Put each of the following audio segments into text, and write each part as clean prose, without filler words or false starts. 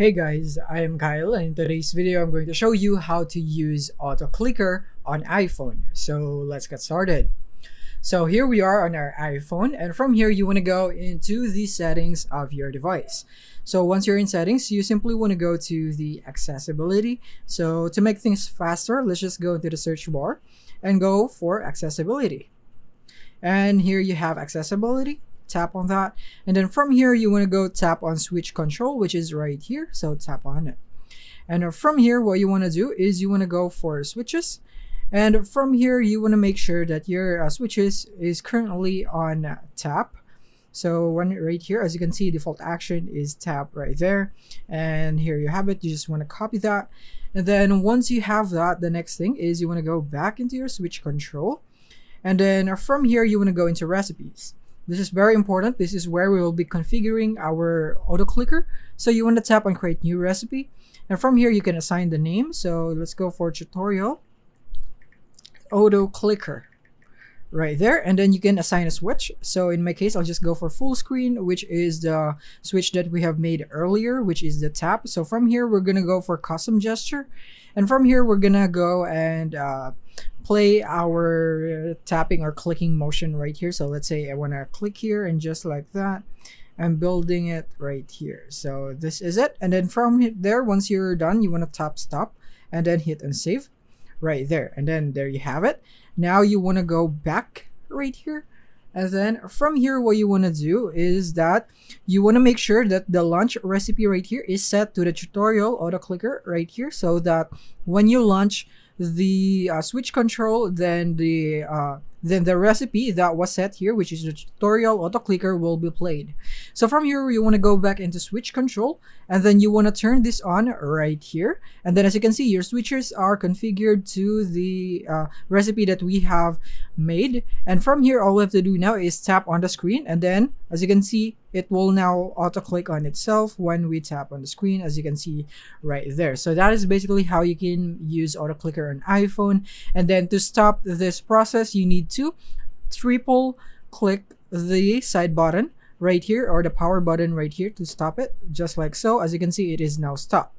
Hey guys, I am Kyle, and in today's video I'm going to show you how to use auto clicker on iPhone. So let's get started. So here we are on our iPhone, and from here you want to go into the settings of your device. So once you're in settings, you simply want to go to the accessibility. So to make things faster, let's just go into the search bar and go for accessibility. And here you have accessibility. Tap on that, and then from here you want to go tap on switch control, which is right here. So tap on it, and from here what you want to do is you want to go for switches, and from here you want to make sure that your switches is currently on tap. So when right here, as you can see, default action is tap right there, and here you have it. You just want to copy that, and then once you have that, the next thing is you want to go back into your switch control, and then from here you want to go into recipes. This is very important. This is where we will be configuring our auto clicker. So you want to tap on create new recipe, and from here you can assign the name. So let's go for tutorial auto clicker right there, and then you can assign a switch. So in my case, I'll just go for full screen, which is the switch that we have made earlier, which is the tap. So from here we're gonna go for custom gesture, and from here we're gonna go and play our tapping or clicking motion right here. So let's say I want to click here, and just like that I'm building it right here. So this is it, and then from there, once you're done, you want to tap stop and then hit and save right there, and then there you have it. Now you want to go back right here, and then from here what you want to do is that you want to make sure that the launch recipe right here is set to the tutorial auto clicker right here, so that when you launch the switch control, then the recipe that was set here, which is the tutorial auto clicker, will be played. So from here you want to go back into switch control, and then you want to turn this on right here, and then as you can see, your switches are configured to the recipe that we have made. And from here all we have to do now is tap on the screen, and then as you can see, it will now auto click on itself when we tap on the screen, as you can see right there. So that is basically how you can use auto clicker on iPhone. And then to stop this process, you need to triple click the side button right here, or the power button right here, to stop it, just like so. As you can see, it is now stopped.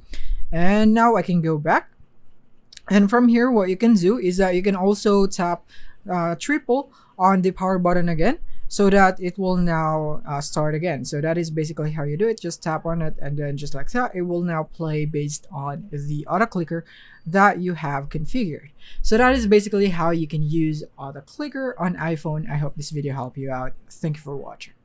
And now I can go back, and from here what you can do is that you can also tap triple on the power button again, so that it will now start again. So that is basically how you do it. Just tap on it, and then just like that, it will now play based on the auto clicker that you have configured. So that is basically how you can use auto clicker on iPhone. I hope this video helped you out. Thank you for watching.